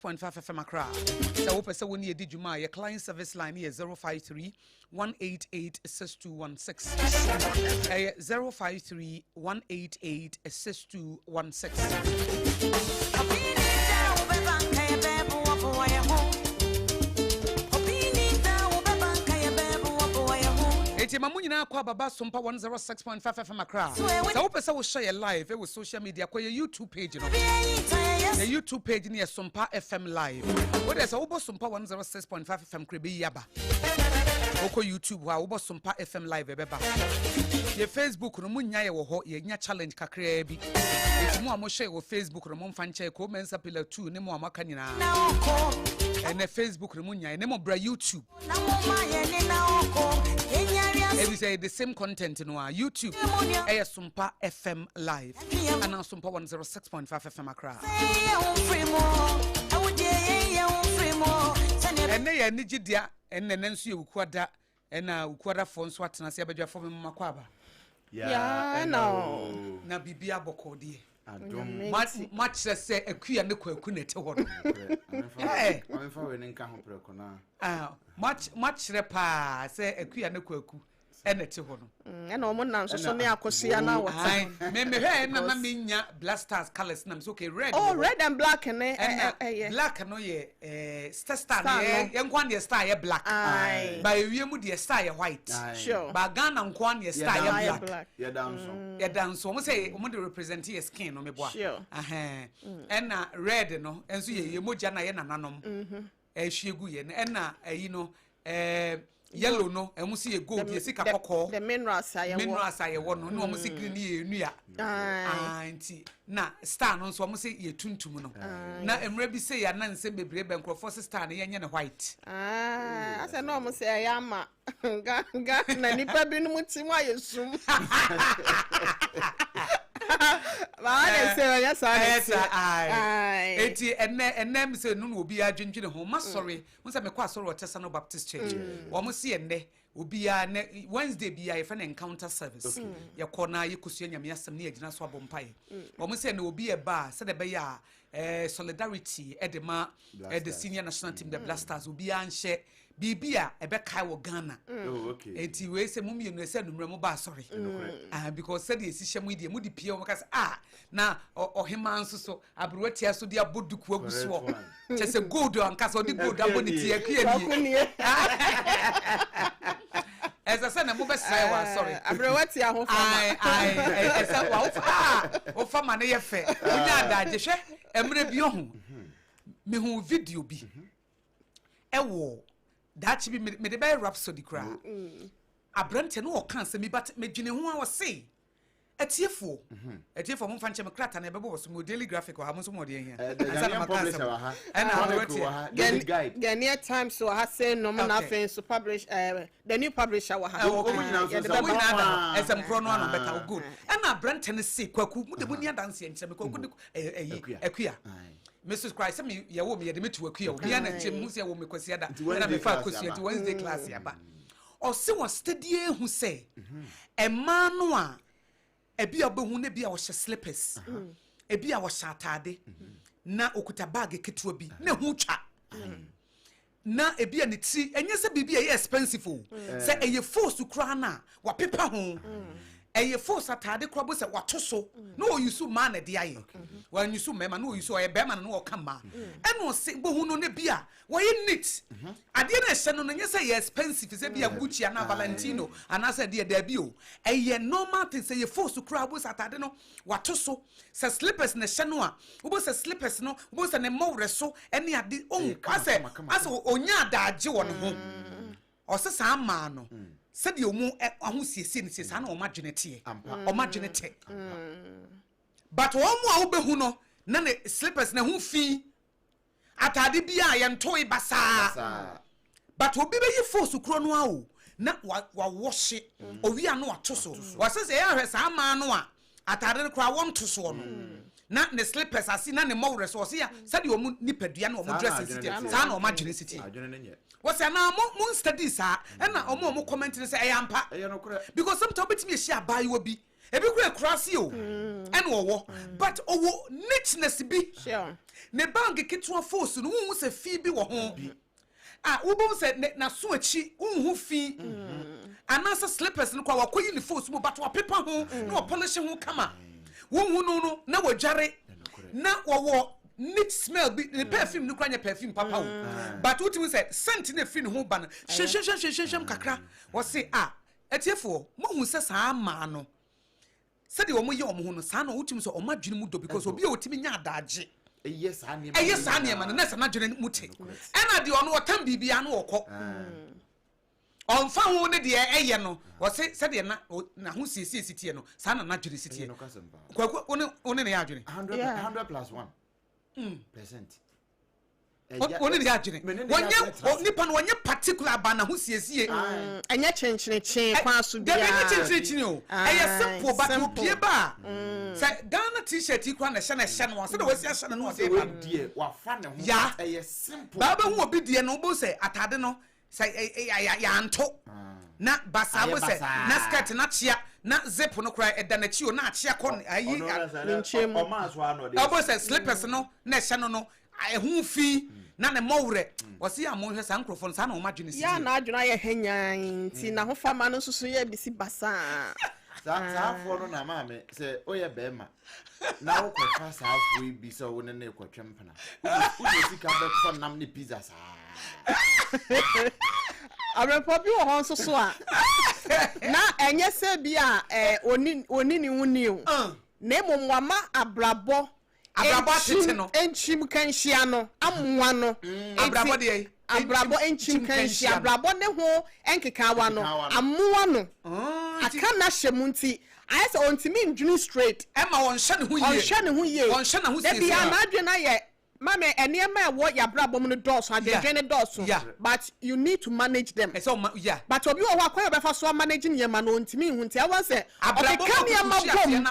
FM Accra. So open so when you did you your client service line here 053 188 6216. 053 188 6216. Mamunyina kwa baba Sompa 106.5 FM Accra. So open so share live with social media kwa YouTube page no. The YouTube page near Sompa FM live. What is obo Sompa 106.5 FM krebi yaba. Oko YouTube wa obo Sompa FM live ebeba. Ye Facebook no munya ye wo ho ye nya challenge kakra bi. Etimu amo share wo Facebook no mo mfanche ko mensa pillar 2 ne mo amaka nyina. Ene Facebook no munya ne mo bra YouTube. Na mo ma ye ne na oko. Every say the same content in our YouTube. Sompa FM live and now Sompa 106.5 FM Accra. And they nijidia and then you ukwada and ukwada phone swat na siabeja for me makwaba. Yeah, no. Na bibia bokodi. Much say a queer and the quakunete. Much repa say a queer and the quaku. Enete ho no ena omo nan so ne akosia na wata me he na ma menya blasters colors na so okay red red and black ne black no ye star ne ye nkwan de star ye black ba ewie mu de star ye white sure ba Ghana nkwan ye star ye black ye danso omo say omo de represent your skin no me boa ena red no enso ye moja na ye nananom ehwiegu ye ena ayi no yellow no e musi ye gold ye sika kokko the minerals aye wo no no musi green ye enua anti na star no so musi ye tuntum no na emre bi say ya na nse bebre be nkrofo star no ye nye ne white ase no musi ya ama ga na nipa bi no mutim ayesum Ba say yes eti ennem say no obi adwendwene ho ma sorry mo say me kwa sorry Otesa no Baptist Church wo mo see enne obi a Wednesday bia ye fa na encounter service ye kona ye kosua nyame asem na ye gina so abompai wo mo say na obi e ba say de be ya solidarity edema the senior national team the Blasters obi a nhye bibia ebe kai wo Ghana eti we say mum ye no say numre mo ba sorry because said ye sihye mu de mu di pie wo ka say na ohema nso so abrowatia so de aboduku aguso che say gold anka so de gold aboniti akua ni esa say na mo be say wa sorry abrowatia ho fama esa wa o fama na ye fe unya adaje hwe emre bi ohun me hu video bi ewo that be me the be rhapsody cry abrante no o kan se me but me dwene ho a wo say etiefo mo fanche me krata na ebebo so mo daily graphic wa mo so mo de here and publisher wa ha and Ghanaian Times so ha say no na fin so publish the new publisher wa ha SM pro no na better good and abrante no say kwaku mo de mo nia dance enche me kwaku akua Mrs. Christ me ye wo me ye de metu akua obi na nche mu se wo me kwasi ada na me fa kwasi ti Wednesday class ya ba o se wo steady hu say e ma no a ebi obehu ne bia wo hye slippers ebi a wo hye atade na okuta bag ketewa bi na hu twa na ebi ani ti enye se bibia ye expensive o se eye force kura na wa pepa ho eye force atade kura bo se wato so na o yusu ma na de aye wa yusu mema na o yusu o ye bema na o kama eno se bohu no ne bia wo ye neat ade na hye no nye se ye expensive se bia Gucci na Valentino ana se de da bi o eye normal thing se ye force kura bo se atade no wato so se slippers na hye no a wo se slippers no wo se ne mawre so ene ade on ase onya adaje wo no ho o se sa ma no said you mu ahosiesie ne sesa na o madwenete o madwenete but o mu a wo behu no na ne slippers na hu fi atade bia ye ntoi basa but obi be yi force kuro no a o na wa wash owi a no ato so wa se ya hwe sa ma no a atade ne kura won to so no na ne slippers asi na ne mawre so se ya said you mu nipadua na o mu dress sensitive sa na o madwene sensitive what's na mo studies ha na omo comment say eyampa because sometimes obetimi ehia abayewa bi ebi kura krasi o ene owo but owo neatness bi sure ne bag kitwa force no hu se fi bi wo ho wo se na so achi hu fi anasa slippers no kwa wakoyi ni force mu but wa paper ho na wa polish ho kama wo hu no na wajare na wo neat smell bi the perfume no kwanya perfume papa wo but what we say scent na fi ne ho ba no shem kakra wo say etiefo mo hu se saa ma no se de wo mo ye wo ho no saa no wotimi so o ma dwene mu do because obi a wotimi nya adagye yes ani ma no na sa na dwene mu te ena de ono wotam bibia no wokọ onfa ho ne de eye no wo se de na ho siesie tie no saa na dwene sitie kwa one ne ya dwene 100 plus 1% oni ni agene wonye nipa no wonye particular ba na ho siesie anya chenchen kwa so bia da be chenchen o eye simple but opie ba say Ghana t-shirt kwa na hye no so da wasi hye no no say ba die wa fa ne ho eye simple ba hu obi die no bo say atade no say ya anto na basa bo say na skirt na chia na zip no kra eda na chi o na chia kon ayi o ma so ano de bo say slippers no na hye no hu fi na ne mowre wasi amonhwe san microphone san o madwene si ya na adwena ye henyan ti na ho fama no susu ye bisi basa sa fo no na ma me se oye be ma na wo kwa sa fo bi so wo ne ne kwatwempana wo sika be fo nam ne pizza sa Obrempong bi wo ho so a na enye se bi a oni ni wuni o na emomwama abrabo tete no enchim kanhia no amwa no abrabo de abrabo enchim kanhia abrabo ne ho enkekawa no amwa no aka na hyemunti ayese ontimi ndwunu straight ema won hye ne ho ye de bia na adwena ye mama eniema ewo ya abrabo no dose adwene dose but you need to manage them but obi wo akwa ye befa so manage niema no ontimi hu nti awa se okeka niema bom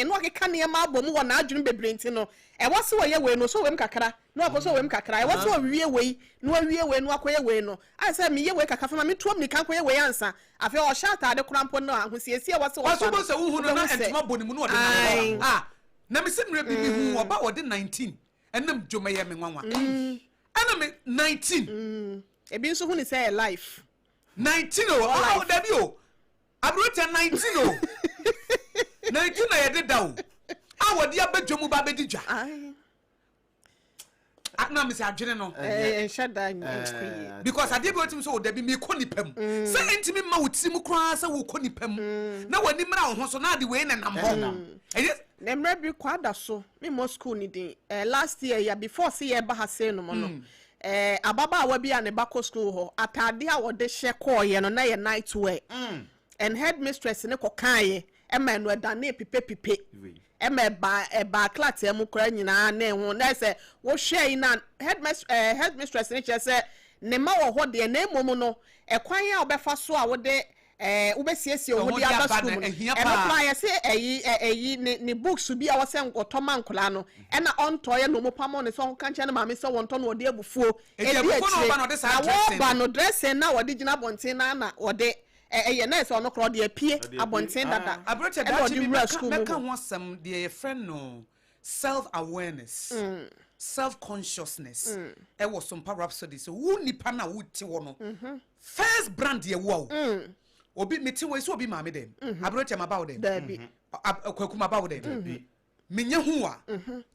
no okeka niema bom wo na adwene bebre nti no ewo se wo ye we no so wem kakra no akoso wem kakra ewo se wo wie we no akoye we no I say me ye we kakra fa me tuom ni kan koye we ansa afi o shata ade kurampo no ahosiesie wo se wo so wo hu no na entuma bonimu no ode na me se mre bi hu oba ode 19 enam dwomeye me nwanwa ana me 19 ebi nso hu ni say life 19 o dabi o abrota 19 o 19 na yede dawo awodi abadwomu ba bedidwa na me se adwene no shada because ade be otim so dabi me konipam say entimi ma wotim kra say wo konipam na wani mra wo ho so na ade we na nam ho nemre bi kwada so me mo school ni din last year ya before see ye ba ha say no mo no ababa awa bi a ne ba ko school ho atade a wo de hye call ye no na ye night wear and headmistress ne ko kan ye e ma no da na pipe ema ba class e mu kra nyina na ehun na se wo hwe na headmistress ne che se ne ma wo ho de na emom no ekwan a obefa so a wo de ubesiesie wo di aba school e ma plan ye se eyi ni books bi a wo se nkotoma nkola no e na onto ye no mo pamo ne so kan che na ma me se wonto no de abufuo e di abufuo ba no dress na wo de gina bonten na wo de ye na so no kro de apie abonten dada abrocha da chi meka ho asem de ye friend no self awareness self consciousness e was Sompa Rhapsody so wu nipa na wuti wo no first brand ye wo obi meti we so obi ma me dem abrocha ma ba wo dem kwakuma ba wo dem menye hu a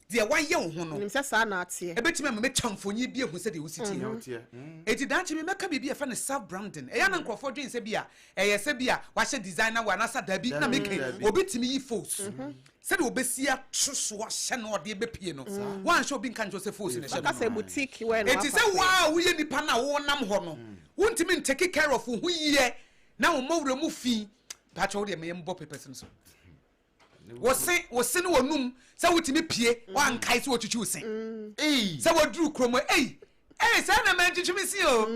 de waye wo ho no nim se sa na atie ebetima me chamfonyi bi ehu se de wo siti eti da chi me meka bi e fa ne self branding e ya na nkrofo dwen se bia e ye se bia wa hye designer wa na sa da bi na meke obi timi yi force se de obesia tsoso hye na ode ebepie no wan hye obi nkan jo se force ne hye ka se boutique we no eti se wow wo ye nipa na wo nam ho no wo ntimi take care of hu ye na wo mawura mu fi ba cho de me mbo pepes no so wo se no wonum se wotimi pie wan kai se wotutu sen se woduru kromo se na manchichimi si o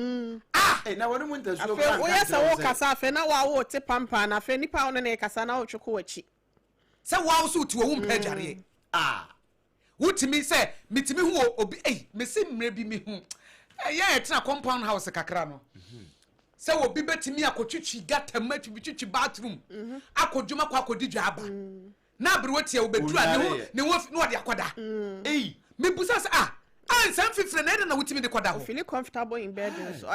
na wonu mu ntasu ka wo ya se wo kasa afe na wa wo te pampa na afe nipa wo ne kasa na wo tweko wachi se wa wo so tu wo mpa dware wotimi se mitimi hu obi me se mre bi mi hu ya etna compound house kakra no se obi betimi akotwitwi gata matwitwi bathroom akodwuma kwa akodi dwaba na abrewatia obedura ne wo no de akoda me busa se some fifre na wutimi de koda ho feel comfortable in bed so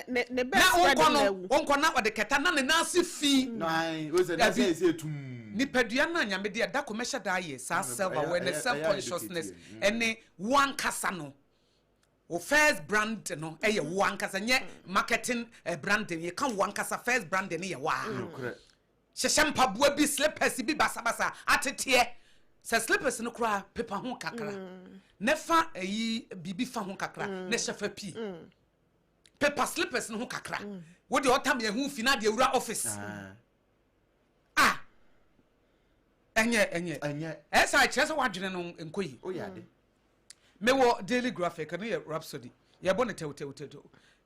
ne bed na onko na ode keta na ne nase fi nai we say that say tum ni padua na nyame de da commercial da ye sa self awareness self consciousness ene one kasa no o first brand no eye one kasa nye marketing branding ye kan one kasa first brand ne ye wa sheshempa bua bi slippers bi basabasa atete se slippers no kra paper ho kakra nefa ayi bibi fa ho kakra ne shefa pi paper slippers no ho kakra wo de otam ye hu fi na de ewura office enye esa chese wadwene no enkoyi o ya de me wo daily graphic no ye rhapsody ye bo ne tew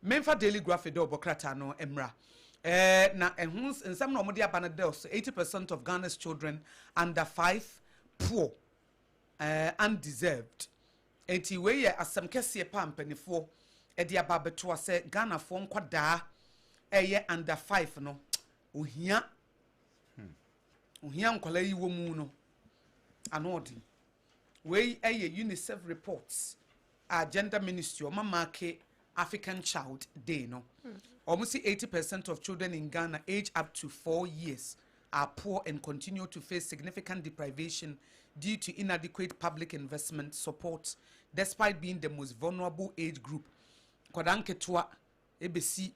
memfa daily graphic do bokrata no emra na ehun nsam na omode aba na de 80% of Ghana's children under 5 poor undeserved enti we ye asem kese pampanifo e de aba beto ase Ghana fo nkwadaa eye under 5 no ohia nkola yi wo mu no anodi we eye UNICEF reports gender ministry o mamake African Child Day no almost 80% of children in Ghana aged up to 4 years are poor and continue to face significant deprivation due to inadequate public investment support despite being the most vulnerable age group. Kodanke toa ebesi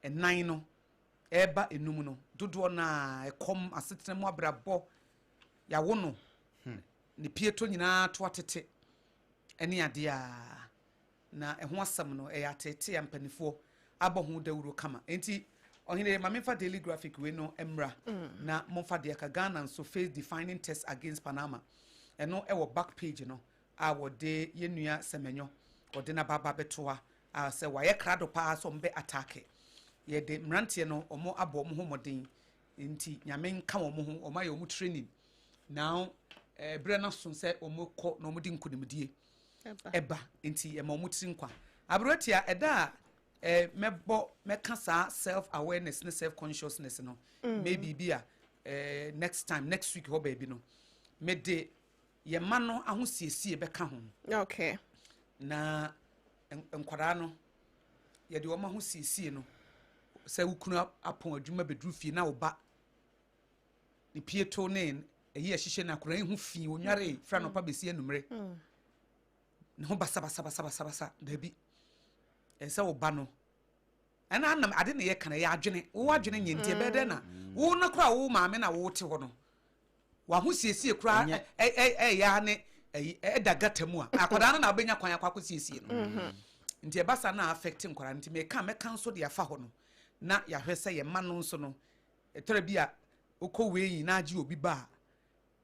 enan no eba enum no dodo na ekom asetena mu abrabo ya wono ne pieto nyina to atete ene ade a na eho asam no atete ampanifo abohu dawuro kama enti ohine mamefa daily graphic we no emra na monfa de ka Ghana so face defining test against Panama eno e wo back page no a wo de yenua semenyo wo de na baba betoa a se wa ye krado pa so mbe attack ye de mrantie no omo abo mo ho modin enti nyame nka wo mo ho omaye omo training now bre na so se omo ko no omo di nkunimdie eba enti e ma omo tiri nkwa abrotia eda meka sa self awareness ne self consciousness no maybe bia next time next week ho baby no me de ye ma no ahosiesie beka ho okay na enkwara no ye de o ma ahosiesie no se wukunu apon adwuma bedru fie na wo ba ni pieto ne eyi ahihye na akora ehu fie onware fra no pa besi anumre ne ho basa da bi ensa wo ba no ana anam ade ne ye kana ya adwene wo adwene nyenti be de na wo na kra wo maame na wo te ho no wa ho siesie kra ya ne edagata mu a akoda na obenya kwan akwa siesie no nti e basa na affect nkora nti me ka nso de afa ho no na ya hwese ye ma no nso no etere bia ukowei na agi obi ba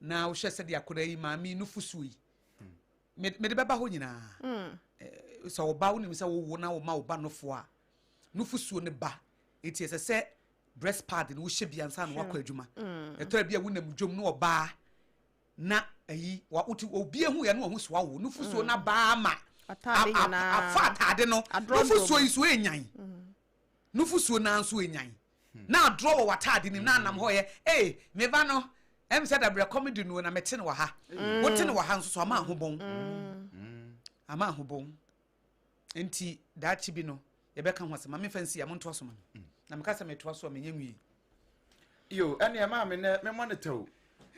na wo hwese de akoda yi maame no fusu yi me de beba ho nyina so oba wo nim se wo na wo ma oba no fo a no fusuo ne ba eti ese se breast pad no wo hye bia nsa no wakọ adwuma etora bia wo nam dwom no oba na ayi wa uti obi ehu ya no ho so wo no fusuo na ba ma atade nyina afa atade no no fusuo iso enyan no fusuo na nso enyan na draw wa atade nim na anam ho ye me ba no em said da bre comedy no na mete no wa ha wo te no wa ha nso so ama ahobon ama ahobon enti da chi bi no ye beka ho asema me fancy am nto asoma na me kasa me to aso me nyanwi yo ene ma me ne me monitor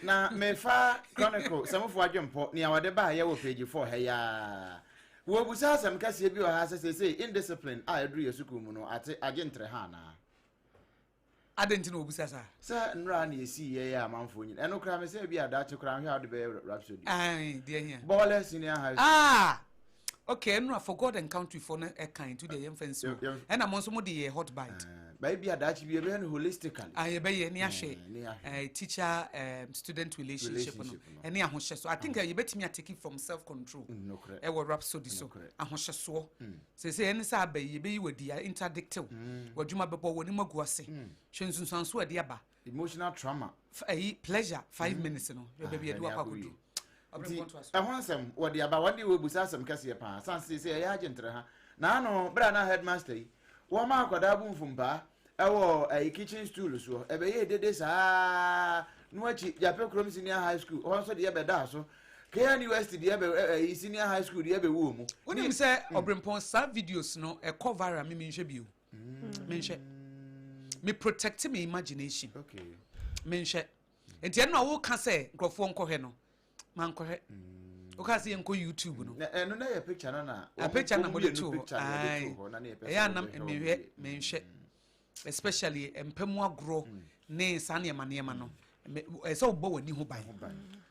na me fa chronicle samfo adwempo ne awade ba ye wo page 4 ha ya wo busa asem kase bi o ha se indiscipline a edru yesuku mu no ate agentre ha na adenti no obusa sa nra na esi ye ya manfo nyin eno kra me se bi adache kra hwe ade be rhapsody ai dear here ball senior high okay no for God and country for na kind to the yem fancy and am also mo the hot bite baby adachi bi be holistically be ye ni ahwe teacher student relationship no and ni ahoshe so I think you betimi take it from self control e wo rhapsody so ahoshe so say any sa ba ye be wadi interdictive wadwuma bebo woni maguase hwensunsan so ade aba emotional trauma pleasure 5 minutes no be ade wakwa kodu ehonsem wodi aba wodi we busa asem kase pa sanse se ya agentre ha na no bra na headmaster yi wo ma akoda bu mfumba ewo kitchen stool so ebe ye dede sa no achi Jape Krom Senior High School ho so de ye beda so KN University de ye senior high school de ye be wo mu onim say Obrempong sa videos no e cover me nhwe bio me nhwe me protect my imagination okay me nhwe enti eno wo ka say grofo nkohwe no man kohwe o ka say enko YouTube no eno na ye picture na a picture na mo de to ya na me nhwe especially empemu agro ne sane ema no so obo wani ho ban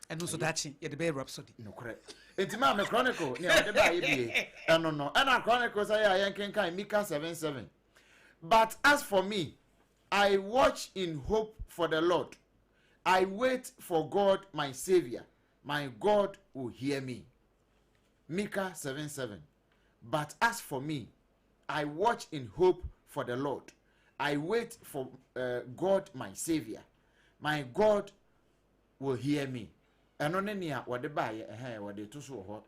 eno so dachi ye de be rhapsody no correct enti ma me chronicle ne o de ba ye bie eno no na chronicle say ya yenken kan Mika 7:7 but as for me I watch in hope for the Lord I wait for God my savior my God will hear me Mika 7:7 but as for me I watch in hope for the Lord I wait for God my savior my God will hear me eno ne nia wode baye wode to so ho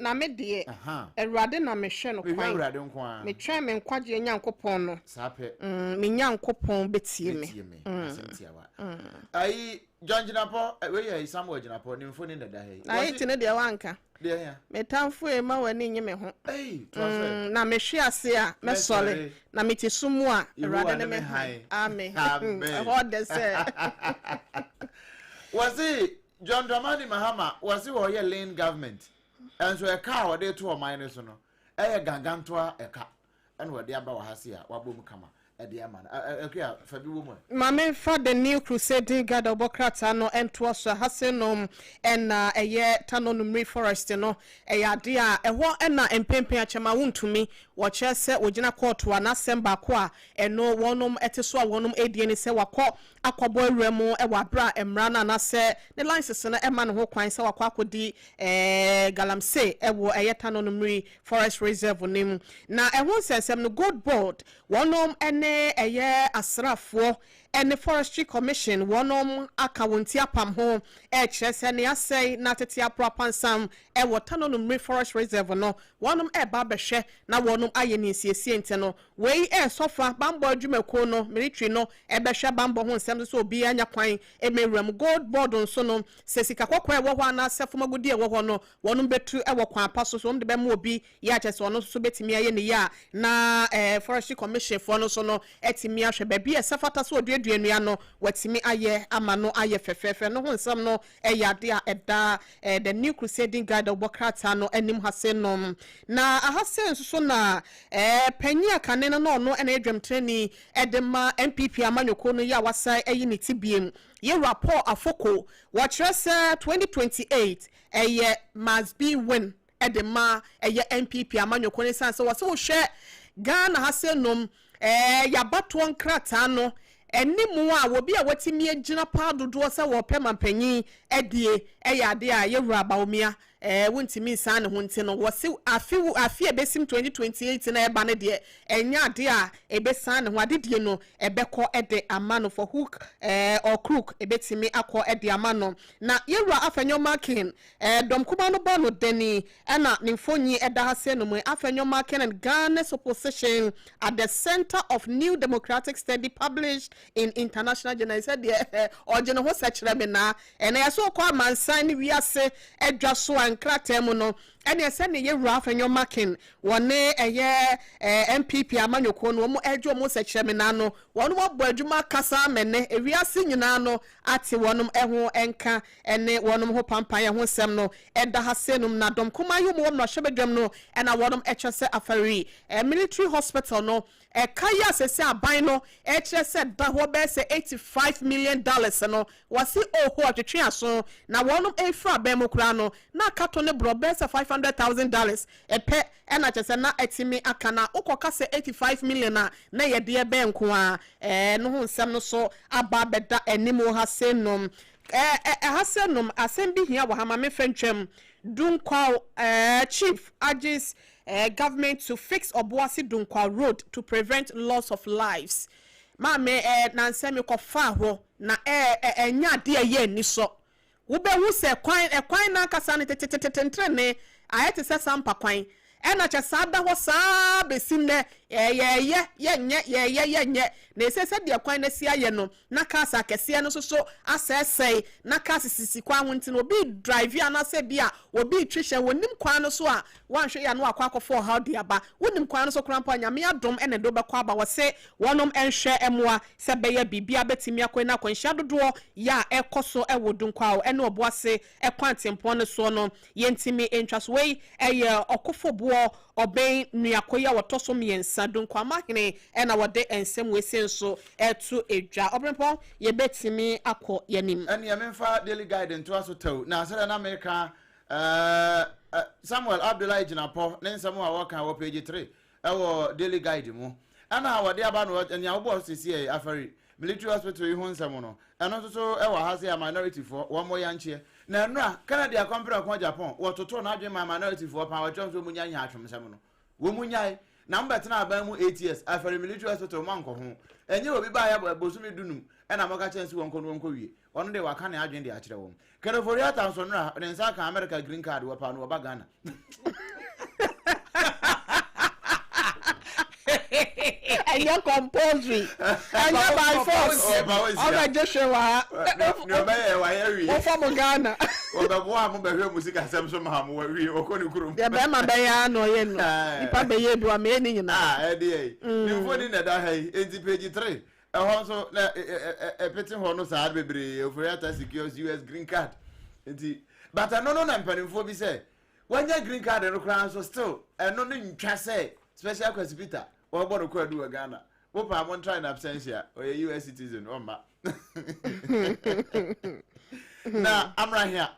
na me de Awurade na me hwe no kwan Awurade nkwa me twa me nkwaje Nyankopon no sape me Nyankopon betie me asemtiawa ai John Jinapo we ye Samuel Jinapo ni mfoni ndada he ai tine de wanka de ya me tamfo e ma wani nye me ho to na me hwe ase a me sole na me ti sumu a Awurade ne me hai amen ho de se was it John Dramani Mahama was it your lane government and so a car or they to a minus no gangantoa a car and what the aba hasia wabum kama at the man fabi woman mame for the new crusading god obokrata no ento so hasenom and a year tanonum forest no e yade a eho na empempen achema wontumi wo che se ogina court wa na semba ko a eno wonom eteso a wonom edie ni se wakọ akobo awremu e wabra emra na se ne license na ema ne ho kwan se wakọ akodi galamsey e wo eye tanonum forest reserve nim na ehun sensem no good board wonom ene eye asrafo ene forestry commission wonom akawonti apam ho e kyerese ne asai na tete apropansam e wotanonum forest reserve no wonom e ba behwe na wonom aye ne siesie ente no wei e sofa bambo adwumako no military no e behwe bambo ho nsem so obi anya kwan e mewram gold board nso no sesika kokwa e wo ho na sefomagudi e wo ho no wonom betu e wo kwan paso so de be ma obi ya kyerese wono so betimi aye ne ya na forestry commission for no so no etimi ahwe ba bi e sefata so duanua no watimi aye amano aye fefefe no ho nsam no e yade a eda the new crusading guide obokrata no anim hasenom na ahasen so na panyi akane no no ena edwamtreni edema MPP amanyoko no ya wasa eyi ne tibiem ye rapport afoko watrese 2028 eye must be win edema eye MPP amanyoko ne sanse wase wo hwe Ghana hasenom yabato nkrata no enimu a wobi a watimi agina pa dodo se wo pema panyi edie eyade a yewura baomia wontimi san ne ho nti no wose afi ebesim 2028 na eba ne de enya ade a ebesan ne ho adedie no ebekọ ede amano for hook or crook ebetimi akọ ede amano na yewura afenyo marking domkuba no ba no deni na nimfonyi eda hase no mu afenyo marking and Ghana's opposition at the center of new democratic study published in international journal said the ojene ho sechre me na ena yaso kwa mansan ni wiase edwa so ankratem no ene ese ne yewura afenyo marking wone eye MPP amanyoko no mo edwo mo sechre me na no wono bo adwuma kasa mene ewiase nyina no ate wonom eho enka ene wonom ho pampan ho sem no eda hasenum na dom kuma yo mo no hwebedwam no ena wonom echese afari military hospital no kaya sese aban no echese da ho be se $85 million no wasi oho atwetwe aso na wonom efra bemokra no na kato ne bro be se $500,000 epe ena chese na etimi akana ukoka se $85 million na yede be nko a no ho nsem no so aba beda enimo hasenum hasenum asem bi hia wo hama me fentwem dunkwa chief urges government to fix Obuasi Dunkwa road to prevent loss of lives. Ma me na nsemi ko fa ho na enya de ye ni so. Wo be hu se kwan na kasa ne tetetetentre ne ayete se sampa kwan ena cha sada ho saa besim ne ye na esese de kwan na sia ye no na kasa kese no so asese na kasa sisi kwa hunti no obi drive ya na se bia obi twehye wonim kwan no so a wanhwe ya no akwa akofo how de aba wonim kwan no so krampa nyame adom ene do be kwa aba wo se wonom enhwe emoa se be ya bibia betimi akwa na kwanhia dodo ya ekoso ewodun kwa ene oboase ekwan tempo no so no yentimi entwaso wei eye okofo oben nuakoya wotoso miensa dunkwa mahene ena wode ensem wese nso etu edwa Obrempong ye betimi akọ yanim ene ye memfa daily guide nto aso taw na asere na America Samuel Abdullahi Jinapo ne nsem a woka wo page 3 ewo daily guide mu ana wode aba no ene awo sisi afari military hospital yi ho nsem no eno so ewo ha se minority for wo mo yanche na nra Canada company ko Japan wo toto na adwe ma minority for pa wo chonso munya nya atwem nsem no wo munyai na mbetena aban mu 8 years afari military hospital manko ho enye obi ba ya bosumi dunum ena moka chance wonko wie ono de waka na adwen de a kire wo California town so nra ne nsa ka America green card wo pa no oba Ghana and your compulsory and your by force oba Joshua no ba e wa yari o from Ghana oba mo be hwe music asem so ma mo wi okoni kurum ya be ma be ya no ye no ipa be ye do me ni nyina e dey ni fodi na da hai enti page 3 ho so na peti ho no sa bebre ofuriata secures US green card enti but no na mpanimfo bi say wanya green card no kran so still no ntwa say special hospital wo bodo ko adu Ghana wo pa mo try na absentia o ye US citizen o ma na amra here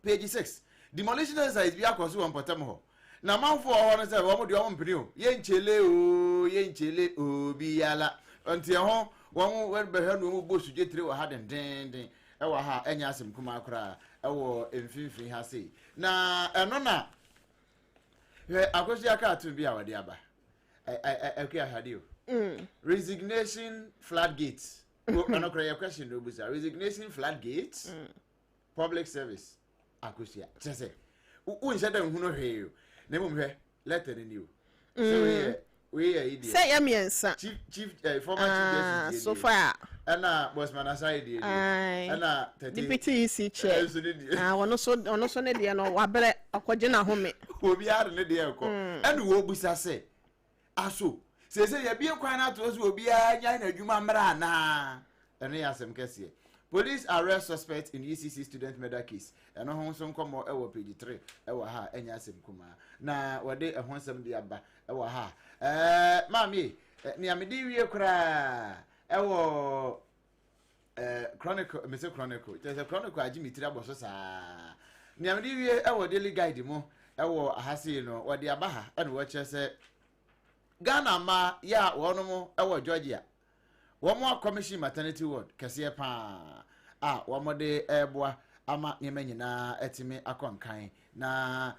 page 6 demolition exercise bi akoso won potem ho na manfo ho no say wo mo de wo mpini o ye nchele o bi yala onti ho won we be hanu mo bosu jetre wo ha den e wo ha enya asem kuma akra e wo emfinfin ha sei na eno na akosi aka atu bi awade aba okay hadio resignation floodgates no cry question no busa resignation floodgates public service akosia say unse da hu no hwe na mum hwe letter ni o so we idiot say yamiensa chief former chief justice so far ana Bosman Asare die ana deputy EC chair wono so ne de no wabere akwaje na home obi are ne de ko ana wo busa say aso say ye bie kwan na to so obi anya na adwuma mra na ene yasem kese police arrest suspect in ECC student murder case eno ho so nkomo e wo page 3 e wo ha enya asem kuma na wode e ho nsem de aba e wo ha mami ni amedi wie kura e wo chronicle mese chronicle there's a chronicle ajimitiri aboso saa ni amedi wie e wo daily guide mo e wo ahase no wode aba ha e no wo kire se Ghana ma ya wono mo e wo Georgia womo commission maternity ward kese pa womo de eboa ama nyema nyina etimi akonkan na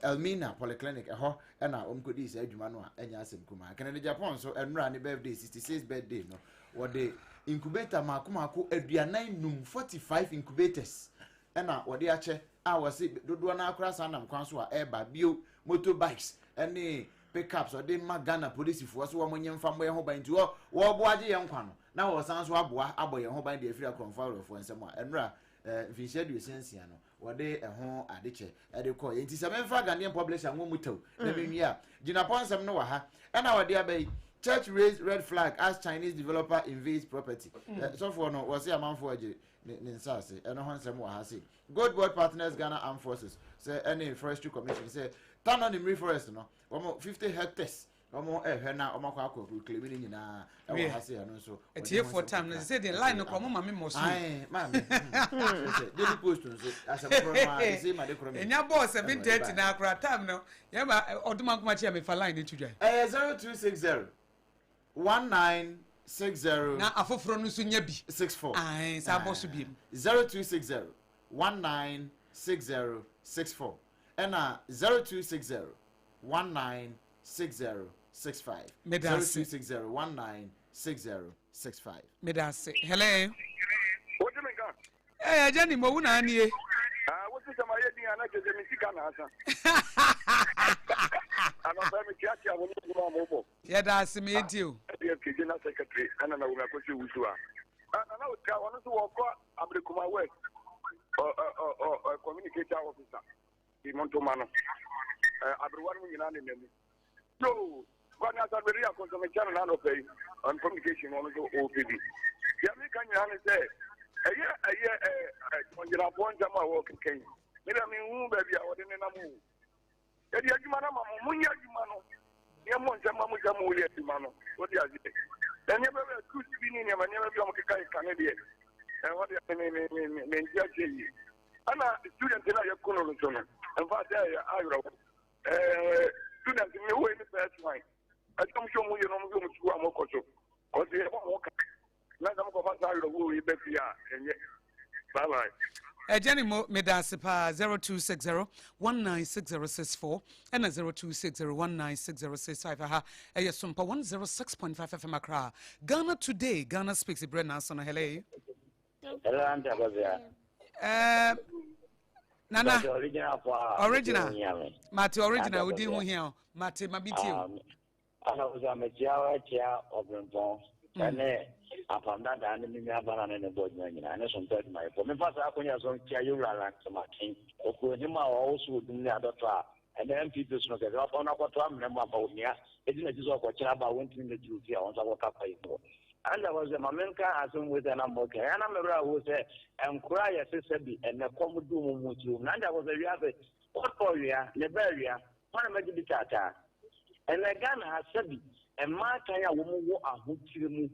Elmina polyclinic ho na omkodi se adwuma no a enya asem kuma Canada Japan so enura ne birthday 66th birthday no wode incubator makomako aduanan num 45 incubators na wode ache wose dodo na akra sanam kwan so a eba bio motorbikes ene pickups or de Ghana police for so wo nyemfa mo ye ho ban ti wo boaje ye nkwa no na wo san so aboa abo ye ho ban de afira konfaro for nsem a enra finche du sensia no wo de ho adeche e de ko enti se memfa Ghanaian publisher ngo mutaw na menwia gina ponsem no wa ha na wo de abai church raised red flag as Chinese developer invades property so for no wo se amanfo age ne nsase eno ho nsem wa ha se Good Board Partners Ghana Armed Forces say any forestry commission say turn on the forest no 50 hectares omo na omo kwa claim ni nyina e wo ha se no so etie for time no say the line no kwa mo mame mo so ai ma daily post no so asem pro ma say ma de kro me enya boss 7:30 na akra time no ye ba oduma kuma chi me fa line etudwa 0260 1960 na afoforo no so nya bi 64 ai sa boss bi 0260 196064 ena 0260 196065 0260 196065 medase hello what do you mean Jani mo wuna ani e what to some idea and I get them in Ghana. I'm a family catcher. I will not mobile. Yeah, that's me too. General Secretary, and I will go to Usua. And I would tell one to walk up the Kuma West or communicator officer. The Montomano. Everyone will not name. So, one has a very consummate channel on communication on the OPD. The American say, a year, when you have one Jama walking cane. Maybe I mean, baby, I wouldn't know. Eddie Jumano, Munya Jumano, Yamon Jamamu Jamu, Yamano. What do you say? Then you have a good spinning and never be on the Canadian. And what do you mean? I'm a student in a Kuno, and what I wrote. Students in the way in the first line. I come show you know to Amokoso. Because they walk. Let them go back to the way back here. Bye bye. Jenny Medasipa 0260-196064 and 0260-196065. Aha, Sompa 106.5 FM Accra. Ghana today. Ghana speaks the brand Nason. Hello. Hello, Nana. Original. Mate original. We didn't hear. Mate mabiti. I was a major chair of Obrempong. And upon that, I didn't have an board and I sometimes my for me. First, I couldn't have chair you like some king. Of course, him also in the other trial. And then people smoke it up on our time. Remember about me. It didn't just what about went in the duty on our cup. And there was a Mamenka as with an Amoka. And I'm a who said, and cry as a sabi and a common doom with you. And there was a real what for you, Liberia, one of the Tata. And the Ghana has said, and my Kaya woman who are who to me.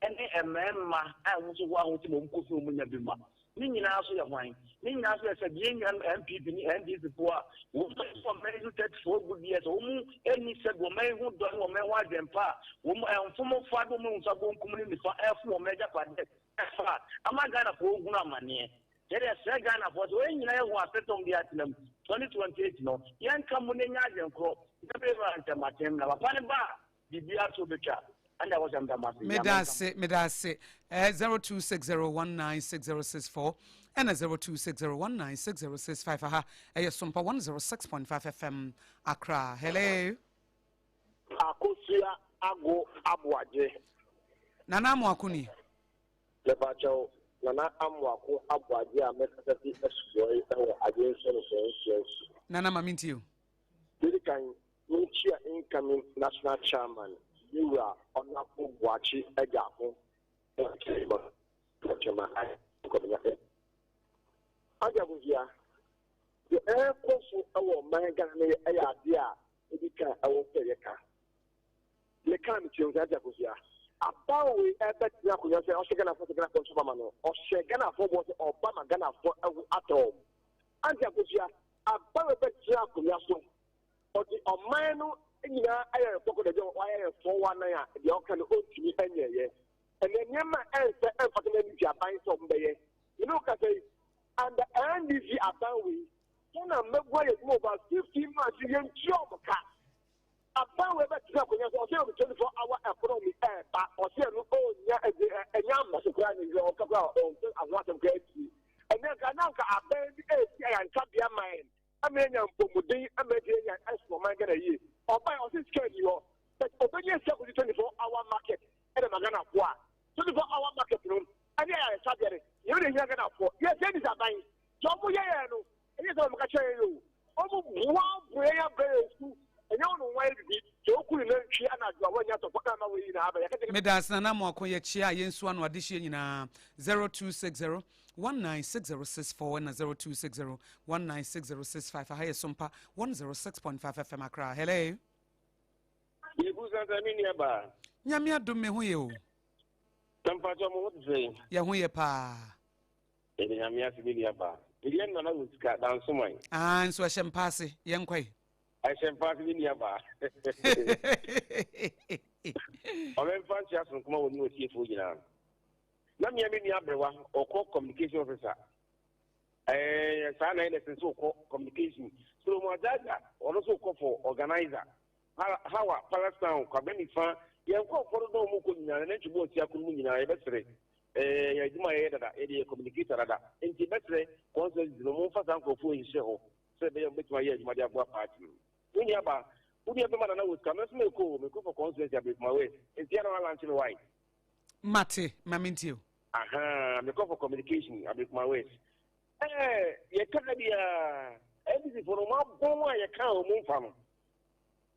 And a man, I was one to Mumma. Meaning also your wine. Meaning also as a young MPP and this poor, who for many who take 4 good years, whom any said woman who done woman was them far, whom I am from 5 women are going community for F for major part. I'm not gonna pull money. There is a Ghana for when you want to on the Atom 2028. No, young community and crop. The paper and Martin, our Panama, the beer to the chat. And I was under my Medase 0260196064 and 0260196065. Aha, Sompa 106.5 FM Accra. Hello. Askosua Aboagye. Nana Mwakuni. Lebacho, Nana Amwako Aboagye, I met the Esboy against the Nana Maminti you. Can incoming national chairman. You are on a watching a gap. The air question our man can idea if you can our car. The kind of things that was here. About we ever say, or second of photograph of Superman, or second of what Obama Ghana for at all. And that was here. About a better or the Omano. I have spoken to why I have 419, the Okan own to me, and then Yama answer and for the buying some day. You know, and the NDC about we, you know, make more about 15 months in job car. About whether to have 24-hour economy air, or say, oh, yeah, and Yam was a grand or couple of lot of great. And then Ganaka are baby and tap your mind. I mean, I'm Pomudi, I'm making an S for my year. Or buy on this schedule, but obedience to the 24-hour market and a Magana Bois. 24-hour market room, and yeah, I started it. You're going to for. Yes, that is a buying. Jobu Yano, and it's on Macacho. Almost one prayer prayers too, and you know why it be. You couldn't learn Chiana, when you have to put them away in a Medas Nana Mwakoya Chia, Yenswan, audition in 0260. 196064 and 0260196065. I hear Sompa 106.5 FM Accra. Hello. Nyamia do me huyo. Sompa what say? Ya huye pa. Nyamia sibilia ba. Ilian na uska dan sumai. Ah, so shempasi yenkwai. I shempasi bilia ba. Omen asun kuma woni otie fo gina. Na me ni abrewa oko communication officer sana ile sense oko communication so mo daga also oko for organizer hawa Palestine kwa benifa ye ko for do mu ko nyina na chubo ti akunu nyina ye besere yɛdwuma yɛyɛ dada yɛde communicator dada nti bɛtrɛ consultant no momfa saa nkurɔfoɔ nhyɛ hɔ sɛ bɛyɛ mbɛtumi ayɛ adwuma de aboa party no woni aba wodi bɛma nana wɔ sika mɛso mɛkɔ for consultant abɛtuma wɛ nti ɛna walanche me wae mate mamentio mɛkɔ for communication abɛtuma wɛ yɛka da bia ndc fo no mabɔn a yɛka a ɔmo mfa no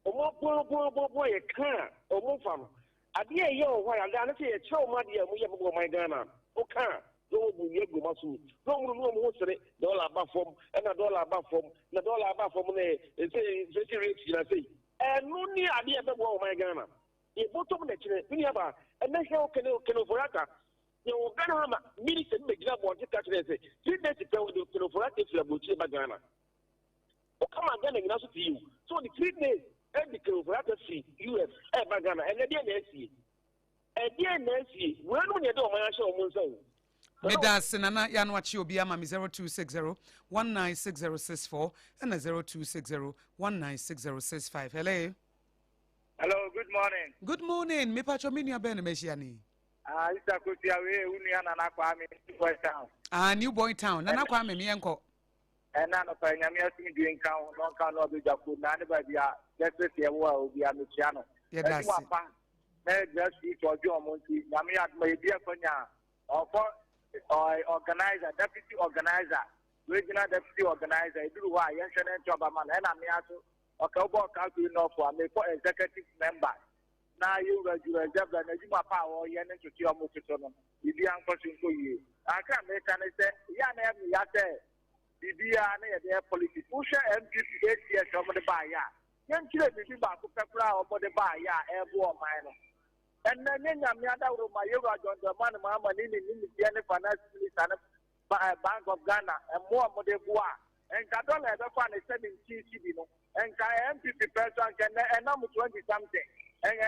ɔmo bɔn yɛka a ɔmo mfa no adeɛ ɛyɛ wɔ hɔ a adeɛ ano sɛ yɛkyerɛ ɔmo adeɛ a moyɛ bɔbɔ ɔman ghana woka a na wɔbu wie gu ma so na ɔmo no ɔmo ho sere dɔla aba fam ɛna dɔla aba fam na dɔla aba fam na ɛsɛ rate gyina sei ɛno ne adeɛ ɛbɛboa ɔman ghana yɛbɔtɔm na kyerɛ mene aba ɛnɛ hwɛ kenoforata yɛwɔ ghana ha ma minisɛ bi bɛgyina bɔnte ka kyerɛ sɛ 3 days pɛ wode kenoforata firi aburokyire ba ghana wokama ghana nyina so fii wo so wode 3 days ɛde kenoforata firi us ɛba ghana ɛnɛ deɛ na asie ɛdeɛ na asie wɔnom ne ɛde ɔman ahyɛ ɔmo nsa wo Meda Sinana Yanwachi Obiama 0260 196064 and 0260 196065. Hello. Hello, good morning. Good morning. Me pacho mini abene meshiani. Isa Kosia we unia Nana Kwame New Town. New Boy Town. Nana Kwame mi enko. Nana pa nyame asimi doing count no kan no be jaku na ne ba bia just say wa obi amechia no. Yeah, that's it. Na just each ojo omonti nyame adma e bia konya ofo organizer, deputy organizer, regional deputy organizer, do why you should job a man and I'm here to okay, no for me for executive member. Now you reserve and you power yen to your motor. If you are pushing for you, I can't make any say, Yan Yate, Bibia, their politics, push MPP 8 years over the buyer. Young children, you back to Pepra over the buyer, airborne minor. And then I'm not out of my yoga on the man, Mamma, in the finance minister, Bank of Ghana, and more Modebois. And Cadola ever found a 17 CCD, and MPP person can and I'm 20 something. And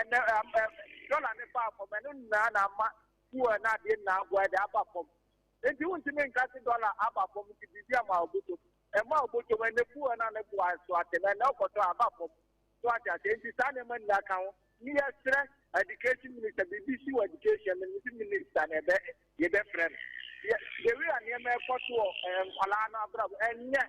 Jola Nepal for Menuna, who are not in now where the upper form. If you want to make $30 upper form to be a Malbuto, and Malbuto when the poor and the poor so I can know for upper form. So I just say, the Sanaman account, yes, education minister, BBC education minister, and your friend. The way I am a photo and Alana Bravo, and yet,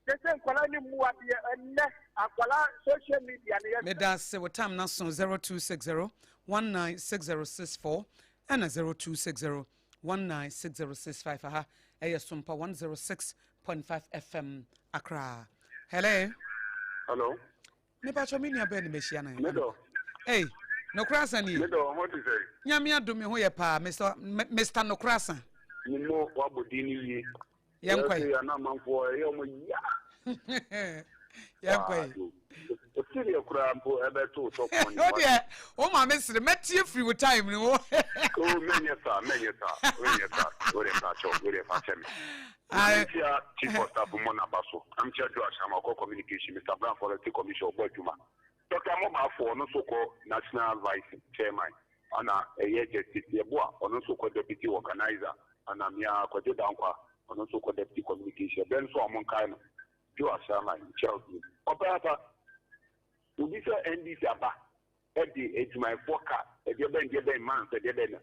the same Colony Muadia and Aquala social media. Medas say time now 0260 196064 and 0260 196065. Aha, Sompa 106.5 FM Accra. Hello. Hello. Me pacho mini abeni meshiana. Medo. Hey. Nokrasa ni. Medo, what is it? Nyame adom ho ye pa Mr. Nokrasa. Ni mo wabodini wi. Yankwai. Ya na manfo e mo ya. Yankwai. O tiri ekura mpo ebe to so ko ni. O de o ma mesre metie free with time ni wo. O menyesa. O re fa chemi. I'm Chief of Staff Mona Basso. I'm Chair to Ashamako Communication, Mr. Brown Forestry Commission of Bojuma. Dr. Moba for no so-called National Vice Chairman, and a year justice, Yabua, or no so-called Deputy Organizer, and I'm Ya Kodankwa, or no so-called Deputy Communication. Then so among kind of Joe Ashama in Chelsea. Operator, to be so NDC Abba, Eddie, it's my forecast, if you're being given man, said Yabena.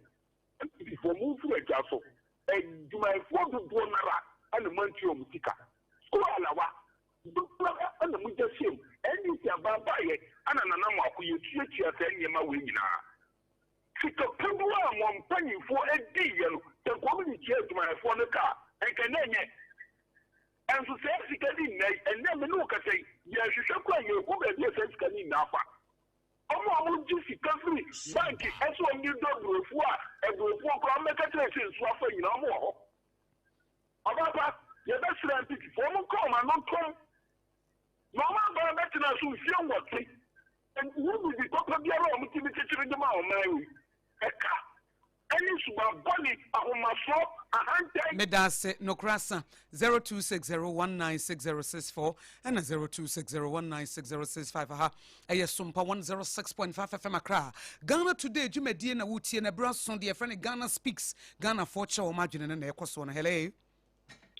And if you move to a castle, and do my phone to Bonara. And the Montreal Mutika. School Alawa. And the Mutation. And you see a babaye. And an anama who you teach your 10 year wigina. Sika Pudua, one penny for a deal. The community chair to my phone car. And can name it. And so say, she can in and never look at say, yes, you shall call you who can be sense can in Napa. Omo juicy country. Bank it. As one you don't go for. And go for make a trace in Swaffer, you know more. Ababa, your best friend, former come and not come. Mama, but I'm not so young what thing. And who will be top of your own motivation in the mouth, Mary? Eka. And you should have bonnet, a my shop, a hand time. Medas Nokrasa 0260 196064 and 0260 196065. Aha, Sompa 106.5 FM Accra. Ghana today, Jumedi na Wuti and a brass on the friend Ghana speaks. Ghana for show margin and a Askosua. Hello.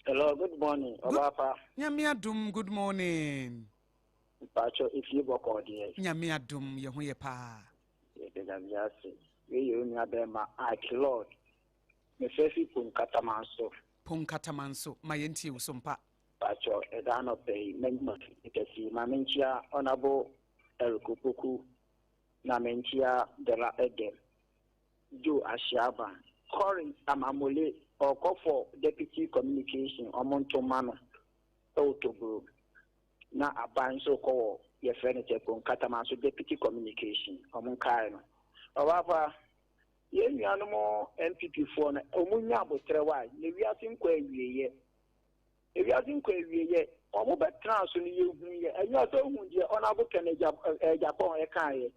Hello, good morning. Obapa. Nyame adom, good morning. Pacho, if you walk on here. Nyame adom, yehuye pa. You are my Lord. me fefi Punkatamanso my yenti usumpa pacho edano pay menma ikasi mamenchia onabo elkupuku na menchia dela ege jo ashiaba Corin amamole or call for deputy communication omonto mano autobro na aban so call your friend Punkatamanso deputy communication omonkaino However, yen animal MPP for Omunya Botrewa, Neviatin Quay, Eviatin Quay, or Mobile Transfer, you and you are so wounded honorable Canada, Japan, a Kaye.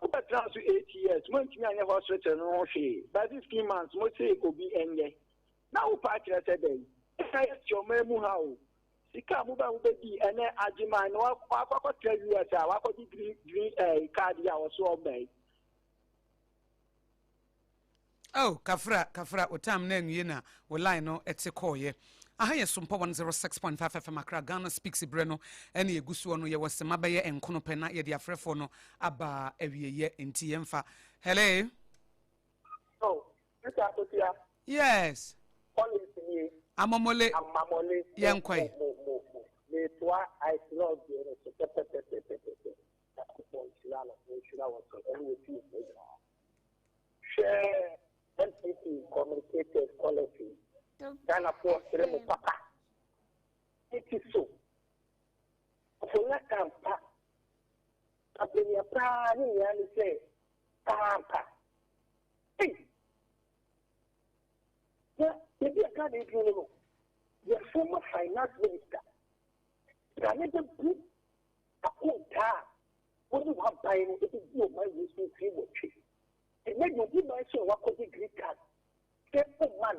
Mobile Transfer 8 years, went to me and never switch and no shade. But this 3 months, most say could be ended. Now, party today, I your memu how. Sika Muba would be and then Ajima, no, I tell you as I was green card, I was so obey. Oh, kafra otam na nwina we line no ete koye. Aha ye Sompa 106.5 FM Accra Ghana speaks Breno ene egusu no ye wasema baye enkono pena ye de afrefo no aba awieye enti yemfa. Hello. Oh, Mr. Akosia. Yes. Amamole. Yenkwai. Me toi I love you. Share NPP communicated policy. Ghana for Papa. It is so. For that campa, a penny plan, and say, Pampa. Hey, maybe I can't even know. The former finance minister. Granada group, a cool car. What you have buying it is your my wisdom free watching. And then you give my son what could be Greek card. Step man,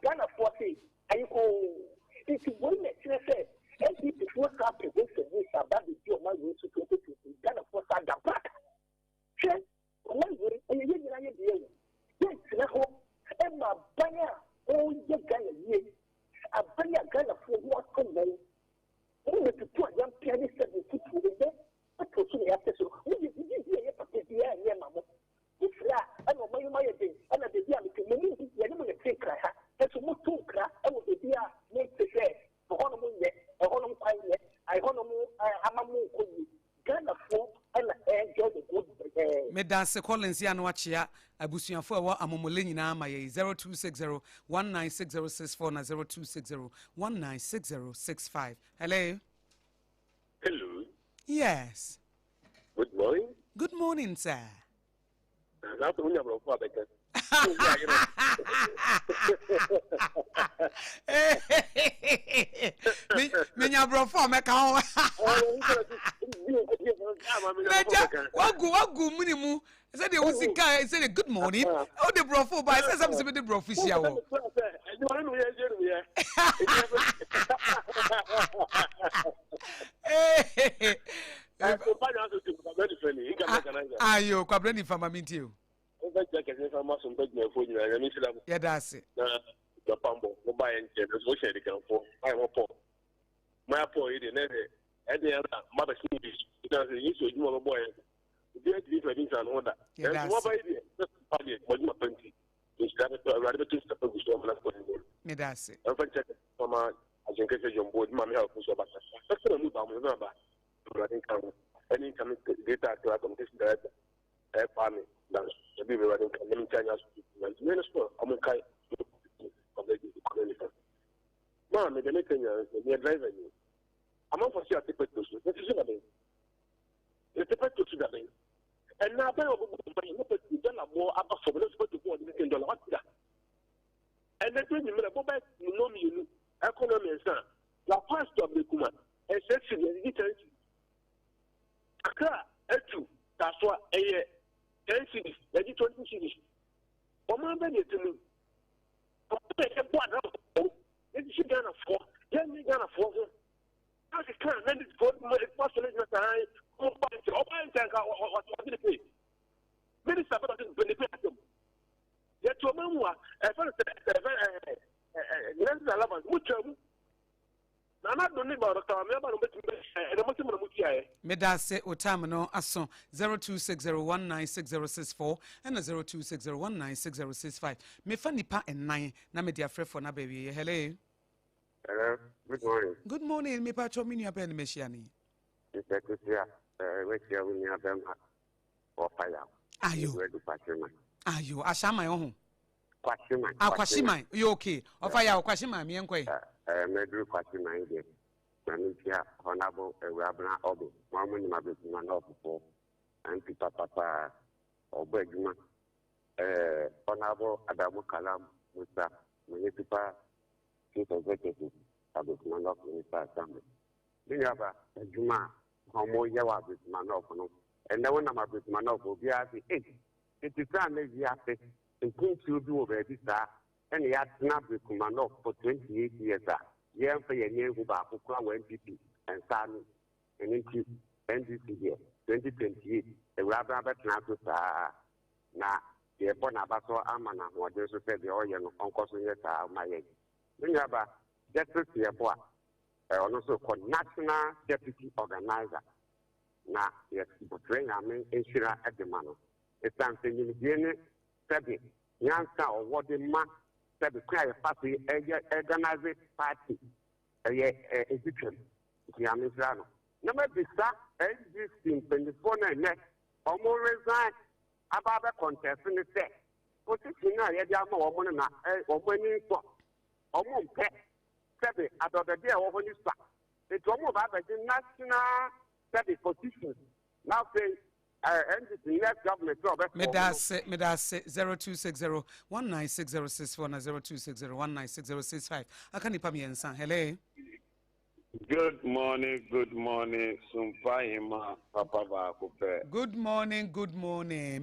Ghana 40, I go. It's one that says, and people work up against the news about the deal my way to 2020. Ghana 40, I'm back. Check one way, and you get an idea. Yes, and my banner, oh, you got a year. A banner Ghana for what come on. Only to put young pianist and the people in there. What was the after so? We did hear a mamma. If I know my day, and at the year, you take her. That's a more two crack, and with the dear make the say, a honor yet, a honor quiet, I honor more Ghana for and enjoy the good. Medase Collins yan wachia abusuafo wa amomole nyina amaye 0260 196064 na 0260 196065. Hello. Hello. Yes. Good morning. Good morning, sir. Now to unya bro for better. Menya bro for me ka wagu minimu said the usika said good morning. Oh the bro for by says something the bro fish ya wo. Ayo kwa brand fama minti o. Yeah, that's it. The Pambo, mobile and so share the camp for I want for my poor idiot. At the other, mother, it doesn't use you a boy. You have to be ready to order. That's what I did. But you are 20. You started to arrive at the focus on the that's it. I'm going to check from my education on board. Mammy, help us about that. That's what I'm about. Any coming data to our competition director. Farming. That's the baby running. Let me tell you, Minister, I'm okay. Man, the making the driver. I'm not for sure to put this. This is what I mean. It's a pet to that. And now, I'm more up for the spot to go and $10. And then when you go back, you know me, economy, sir. The past of the Kuma, and section is Accra, Etu, that's what a year. 10 cities, 20 cities. Oman Benny to me. This is Ghana for 10 Ghana for. How you can't let it for possibly not I go back to open tank or pay. Minister doesn't benefit them. Yet to Mamma, I found the allowance, which I'm not the neighbor of the member and I'm Medase Otamano Ason 0260196064 and 0260196065. Me funny pa and 9 na me dia for na baby. Hello. Hello. Good morning. Good morning. Me pa chomi ni aben meshiani. Mr. Kusia, wait here we have them for fire. Ayo, ashama yo. Kwashima. Kwashima, you okay? Of fire, Kwashima, me enkwe. Medru Kwashima ide. Manisia, honorable, Rabna Obi, Mamma Mabisman Ofo, and Papa Obegma, honorable Adamu Kalam, Musa, Municipal Chief Executive, Abisman of Minister Assembly. Dinaba, Juma, Homo Yawa Bisman of no, and no one of Abisman of Obiasi, it is done as Yafe, and things you do over this, and he had snapped with Kumano for 28 years. Yeah, for your name who are for NPP and Sami and into NDC here, 2028, the Rabba Nakusa. Now, the Bonabaso Amana, what they said the oil on Cosunia, my age. Then you have a deputy, also called National Deputy Organizer. Now, yes, but train I mean, Insura at the man. It's something in the Sabi, Yansa or what the man. The cry party organized party execution the Amisrano. Number bisa existing 24 next almost resign about the contest in the set. What is in a yama or one or winning for almost pet 7 out of the day of when you start. It's almost about the national study positions now saying. Medase 0260196064 na 0260196065. Akani pa miensa. Hello. Good morning, Sompa Hima, Papa Bakupe. Good morning.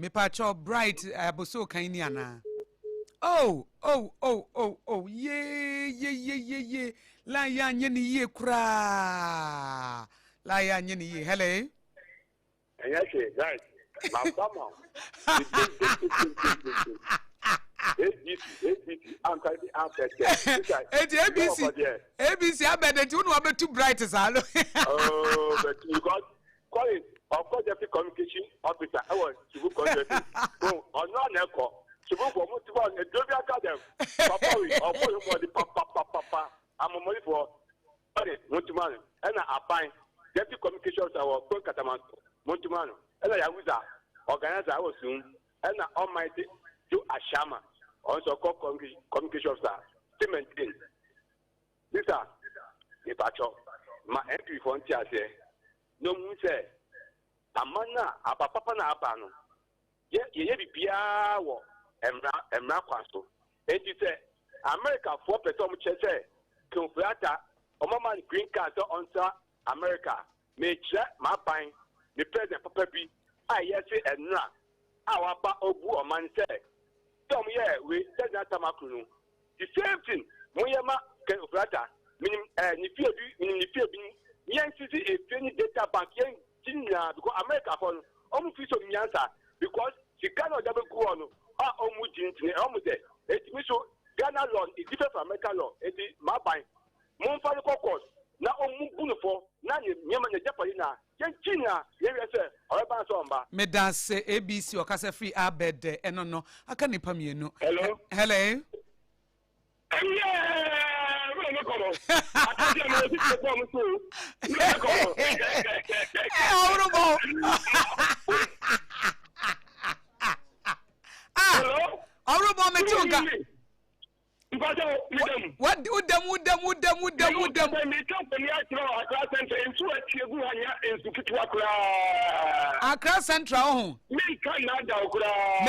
Me pacho bright aboso kaini ana. Oh. Yeah. La ya nyeni ye kura. La ya nyeni ye. Hello. Yes, right. Now come on. ABC, I bet that you know about too bright as I look. Oh, but you got call it. Of course, the communication officer. I was to go contact. Oh, on non echo. To go for multiple. A job academy. Papa, or for the papa. I'm a money for. Multiple. And I find deputy communication officer or Kataman. Montumano, and I was organizer I was soon, and Almighty do Ashama, also called communication officer, to maintain. These are the battle. My entry frontier say, no moon say, Amana, Papa Napano. Yet, ye be Pia war, and Raquasto. And you say, America 4% say, Confrata, or Mamma Green Card on America, may check my pine. The president Papa B, I say and na our pa obu or man say. Tom yeah, we said that Tamakunu. The same thing, Moyama can ofrata, meaning Nifia Yan City is training data bank Tina because America for almost of Yansa because she cannot double go on almost there. It means Ghana law is different from American law. It is my buying. Monfalo Cocos. Now, for Yaman Japanina, Yanchina, Medase ABC or Casa Free Abed, and no, I can't pam you know. Hello. What do them? Accra Central. Me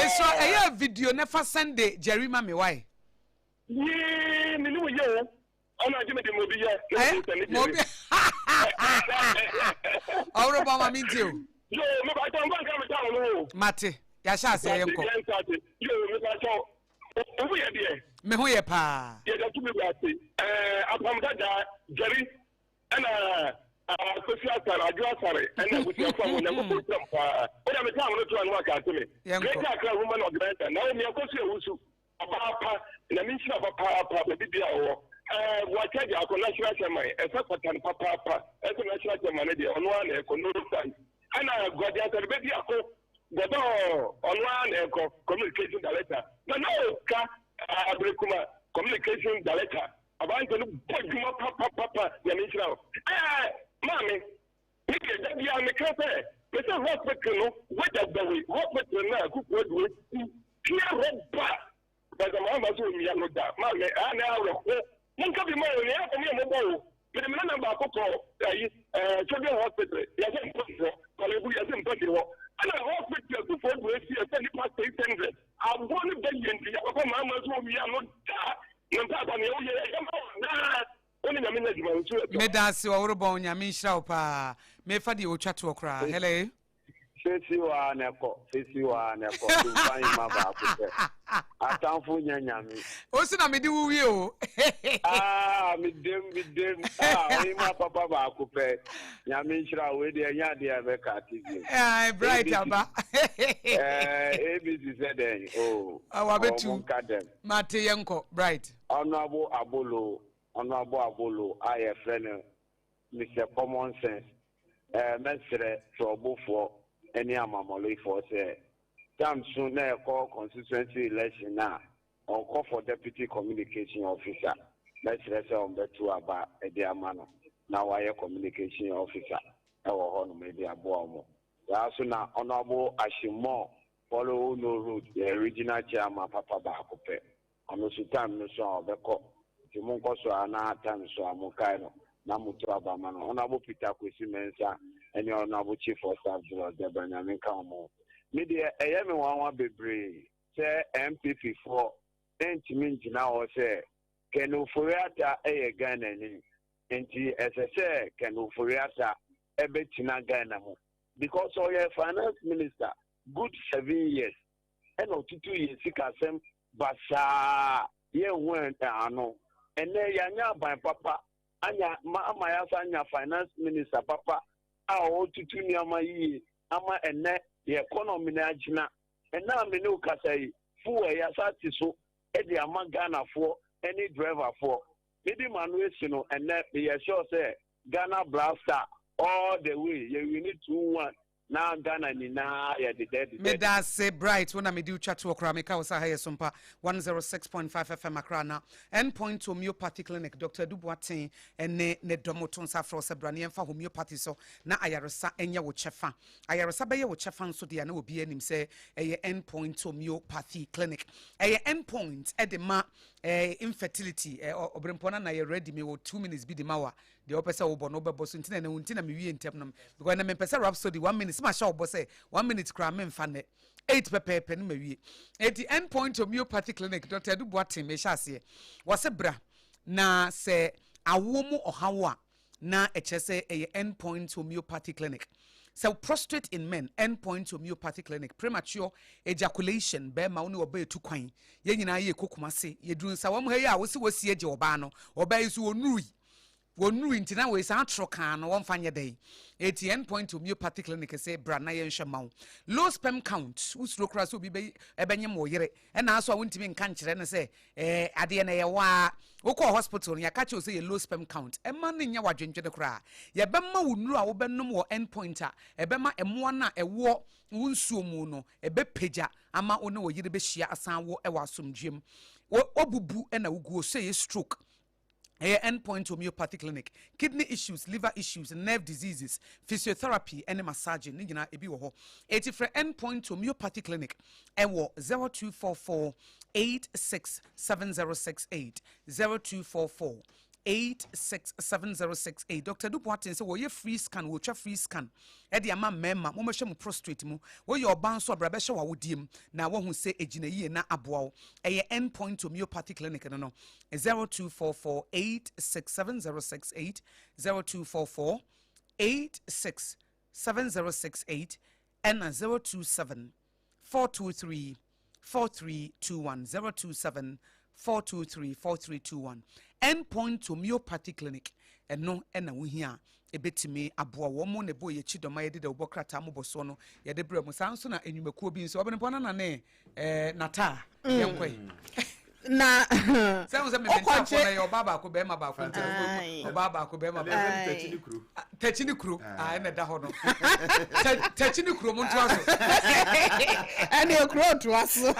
saw a video never Sunday, Jerry Mammy. Why? Yeah, me know you. I'm not giving the Obama meet you. Yo, I don't want to come down. Mate, Yasha say, Uncle. Me who ye pa? Yeah, that's what we are saying. Jerry and Askosua, Adwoa Asare, and with your phone, never put them. But I'm a town to work at me. Great woman of the better. Now, me Askosua, Papa, and I mention of a papa, baby, Wataja ako national chairman esa kwatan papa esa national chairman de ono an economic science ana Adwoa Asare be ako godo ono an eco communication director na no ka abrekuma communication director abantu no bojuma papa ya minister mami pike da bia me krepe pese hospital no wada dawe hospital na kuku adwo kia roba baza mama so mi ya no da mami ana awro Munka bi mo ni afọ mi mo bo. But me na ba ko children hospital. Ya se mpo. Kolebu ya se mpo. Ana hospital to for do esi e ni pass 600. I'm going to be in ya ko mama so mi ya no da. Nta ba ni o ye ya ma. Oni na me na juma so. Me da se wo ro nya me nhira pa. Me fa de o twa to kra. Hello. Fesi wa neko fine ma ba ko. Atamfo nyanyame. O si na me di wuwi o. Me dem. We ma papa ba ko pe. Nyame nhira we de nya de be ka TV. Bright aba. ABC said then. Oh. Awa betu. Mate yenko bright. Honorable Abolo, I a friend Mr. Common Sense. Mestre trouble for any amamoli for say. Time soon call constituency election now. On call for deputy communication officer. Let's say on the two about a dear man. Now I a communication officer. Our home media boamo. Also now honorable Ashimo follow no route the original chairman Papa Bakope. On the time no so beko. Timonko so ana time so amukaino. Na mutu abamano. Honorable Peter Kwesi Mensa and your honorable chief of staff Debra Nyaminka Omo. Media ayemi wanwa bebre say MPP for entiment now say can ufuriata Ghana ni enti say can ufuriata ebetina Ghana mo because all your finance minister good 7 years and not 2 years sikasem basa ye went ano and yanya by papa anya ma ya anya finance minister papa o 2 nyama yi ama ene the economy na agina and now me no kasai fuel ya sati so e de Ghana for any driver for maybe manuel no and be sure say Ghana blaster all the way you need 2-1 now Ghana ni na ya the dead me da say bright when me do chat to okra me ka wasa haye Sompa 106.5 FM akrana endpoint homeopathy clinic Dr. Dubuatin ene ne domoton safro sebrane emfa homeopathy so na ayaresa enya wo chefa ayaresa be ye wo chefa so de na obi anim say eye endpoint homeopathy clinic eye endpoint e de ma infertility Obrempong na ye ready me wo 2 minutes bi de mawa the opesa wo bo no be boso ntina na untina me wie ntem nam because na me pesa rhapsody 1 minute ma sha wo say 1 minute kra me mfa ne 8 pepe no ma wie at the end point homeopathy clinic Dr. Dubuatin me sha se wose bra na se awo mu ohawo na eche se end point homeopathy clinic. So prostate in men, endpoint homeopathy clinic, premature ejaculation, be ma oni oba etu kwan. Ye nyina ye kokumase, ye duru sa wom he ya wosi eje oba no, oba yi so wonuru ntina we sa atro kan no won fanye dey. Endpoint homeopathy clinic say bra na ye nhwema. Low sperm count, usuro kra so bi be ebenye mo yere. E na aso wontimi nka nkire ne say ade na ye wa wokọ hospital ya catch you say low sperm count e ma nya wadwendwede kra ye be ma wonuru a wo benom wo endpoint a e be ma emo na ewo wonsuo mu no e be pagya ama one wo yire be hia asan wo e wasomdwem obubu e na wuguo say stroke endpoint homeopathy clinic, kidney issues, liver issues, nerve diseases, physiotherapy, and massaging. Nigina ebi wo ho. Eti for endpoint homeopathy clinic. Ewo 0244 867068 0244 867068. Dr. Dubuatin say wo ye free scan, wo twa free scan. E de ama mema mo mehwe mo prostate mu. Wo ye oban so abra be hwe wa wodiem na wo hu say ejina yie na aboa wo. Eye endpoint homeopathy clinic no 0244 867068 0244 867068 and 027 423 4321 027 423 4321. Endpoint homeopathy clinic and no ena wo hia ebetimi aboa wo mo ne bo ye chidoma ye de obokrata mo boso no ye de brɛ mo sanso na enwumakuo bi nso Obrempong na ne nata yenkwe na Sounds me mention your baba ko be ma ba ko baba ko be ma ba techini kru na da ho no techini kru mo nto aso and you kru to aso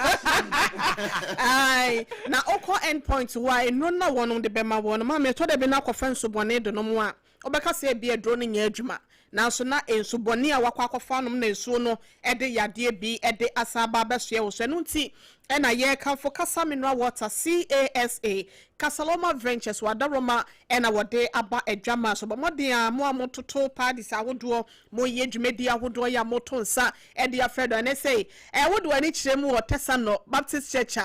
ai na oko end point why no na won de be ma won ma me to de be na kofa nsobone do no mo a obeka se bia dro no nya adwuma na so na ensobone a wakwa akofa no na esuo no e de yade bi e de asaba besoe wo so no nti e na ye ka fo kasa mineral water CASA Kasaloma Ventures wadaroma e na wode aba adwama so bomode a mo amototo parties awodo mo ye dwumedi awodo ya moto nsa e de afredo ne say e wodo ani kiremu wo Tesano Baptist Church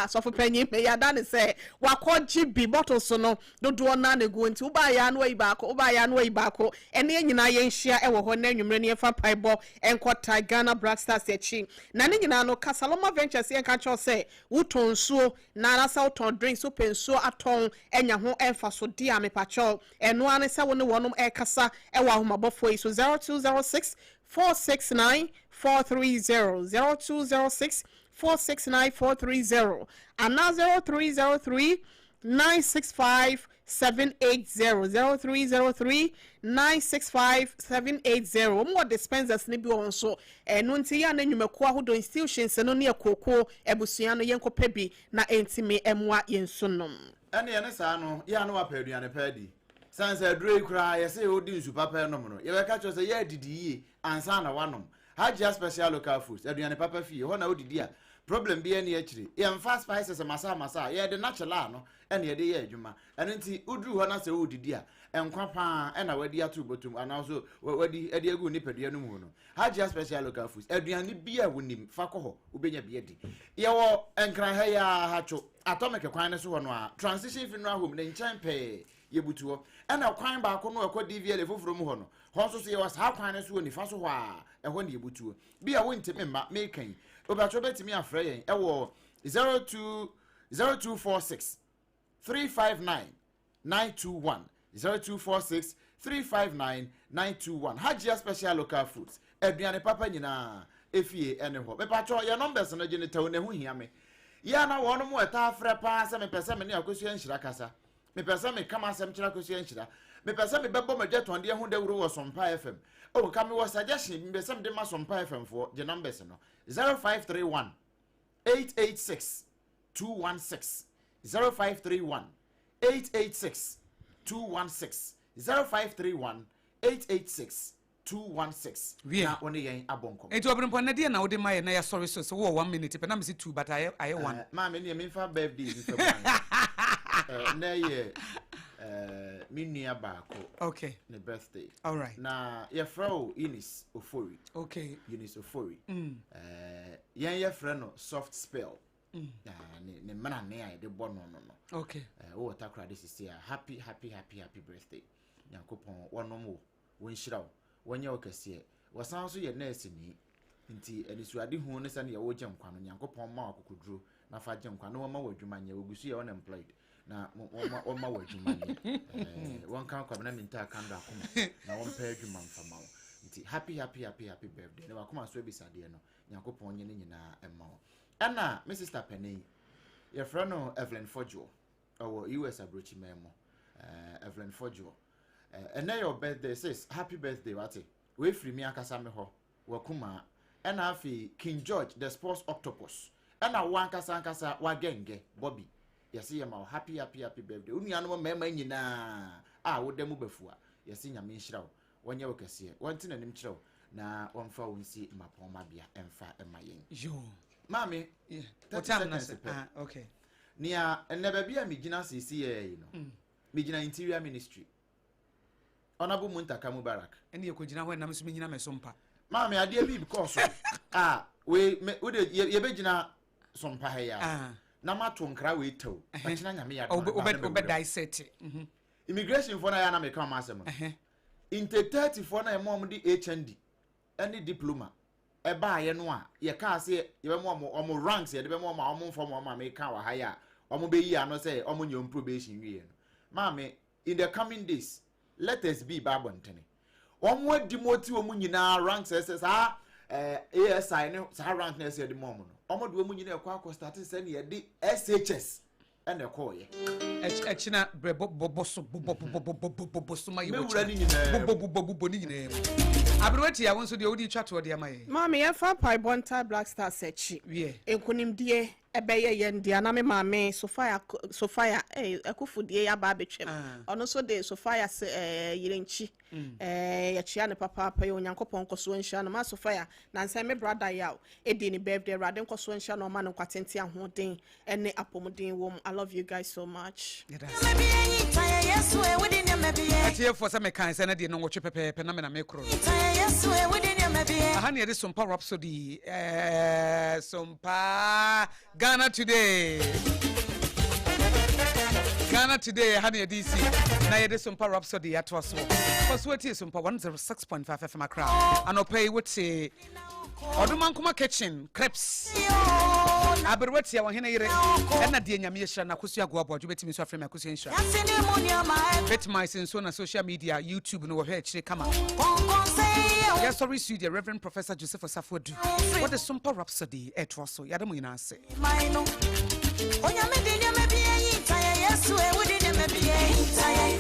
so for panyin me ya da ne say wakoji bi bottle so no dodo na ne go nti uba ya no ibako ene nyina ye nhia e wo ho na nwumre ne fa paibo enkota Ghana Black Stars echi na ne nyina no Kasaloma Ventures ye ka cho say wutonsuo na rasa wuton drinks opensuo aton enya ho emfa so dia me pacho eno ane se woni wonom e kasa e wa homabofo so 0206 469 430 0206 469 430 and now 0303 965 780 0303 965 780 more dispensers ni bi won so eno nti ya na nwumako ahodo institutions no ne ekoko ebusua no yenkopa bi na entime emwa yensunom ene ye ne saa no ya no apaduane padi sanse adure kura ye se odi nsu papa no no ye beka cho se ye didi yi ansa na wanom Adwoa special local foods aduane papa fie ho na odidi a problem bi ene akire ye fast spices masa ye de natural no ene ye de ye adwuma ene nti uduru ho na se odidi a enkwa pa ena wadi atu botum anaso wadi edi egu nipadua no mu no Adwoa special local foods aduane bia wonim fa ko ho ubenya bia di ye wo enkran ha ya hacho atomic kwan ne so ho no a transition funeral home ne nchen pe ye butuo ena kwan ba ko no ekọ DVL foforo mu ho no ho so ye was ha kwan ne so ni fa so ho a ehọ ne ye butuo bia wontime ma mekan obacho betimi afre yen ewo 0246 359 921 0246 359 921 Adwoa special local foods aduane papa nyina efie ene ho mepacho ya numbers no gene tawo ne hu hia me ya na wono mo eta afre pa se me pese me ne akosua nhira kasa me pese me kama asem kira akosua nhira me pese me bebo madwaton de hu da wuro wo Sompa FM o ka me wo suggestion me pese me de ma Sompa FM fo je numbers no 0531 886 216 0531 886 216 0531 886 216 na oni yen abonkom enti Obrempong na de na wode maye na ya sorry so wo 1 minute pe na me 2 but I 1 ma me ne me fa birthday ni fa na ye mi nua baako okay ne birthday all right na ye fro Eunice Ofori okay Eunice Ofori yen ye fro no soft spell ne mana ne ai de bono no okay wo takra this is here happy birthday Yankopon wonom wo wonhyira wonye okase wasan so ye nurse ni nti enisuade hu ne se ne ye wo gyenkwa no Yankopon ma akokoduro na fa gyenkwa no ma wadwuma nya ogusu ye unemployed na ma wadwuma nya won kan kwa na minta kando akoma na won pa adwuma mfama wo nti happy birthday ne wakoma so ebisade no Yankopon nye ne nyina emma wo ana my sister Penny your friend no Evelyn Fojo or US abrochi memo Evelyn Fojo and now your birthday says happy birthday wati we free me akasa me ho wakuma and afi King George the sports octopus and na wan kasa wagenge Bobby yesi yema happy birthday unu anu mema nyina wo demu befua yesi nyame nhira wonye wokase wonti na nim kyerɛw na wonfa wonsi mapoma bia emfa emayen yo mami yeah what time na okay nia eneba bia migina sisi ye no migina interior ministry Honorable Muntaka Mubarak ene ye kogina ho na me so me nyina me Sompa mami ade bi because we ye begina Sompa ha ya na mato nkra we tew ba kina nyame ya obe dissect immigration for na ya na me come asem inte 30 for na emom di HND any diploma e ba ye no a ye ka se ye be mo ranks ye de be mo ma omo form o ma me ka wa ha ya omo be yi ano say omo nyom probation wie no mami in the coming days let us be babontene omo adimoti omo nyina ranks SS ASI no sa rank na se de mo no omo de omo nyina kwa start se ne ye de SHS ene koye echina boboso ma me wura ni nyina bobo ni nyina abrewati ya wonso de odi twato de amaye mama ye fa pai bonta black star sechi enkunimdie ebeye ye ndia na me mama Sofia akufudie ya ba betwem ono so de Sofia yirenchi ya chia ne papa pa ye onyankopon koso nhia no ma Sofia na nsa me brother ya edi ni birthday rade koso nhia no ma no kwatenti ahoden ene apomuden wom. I love you guys so much. Ati for some kind say na de no woche pepe na me na me kro aha ne de Sompa Rhapsody Sompa Ghana today aha ne DC na ye de Sompa Rhapsody atwaso possibility Sompa 106.5 FM Accra anopai wote Odumankuma kitchen crepes aberwati ya wahena ire ena de nyame yehra na kosu agwa bojo betimi so afrema kosu nhra betimi senso na social media YouTube no wohwe akire kama ya sorry studio Reverend Professor Joseph Osafodu what the Sompa Rhapsody etwaso yadamo yina ase onyame de nyame bi yin taye yesu e wudi nyame bi yin taye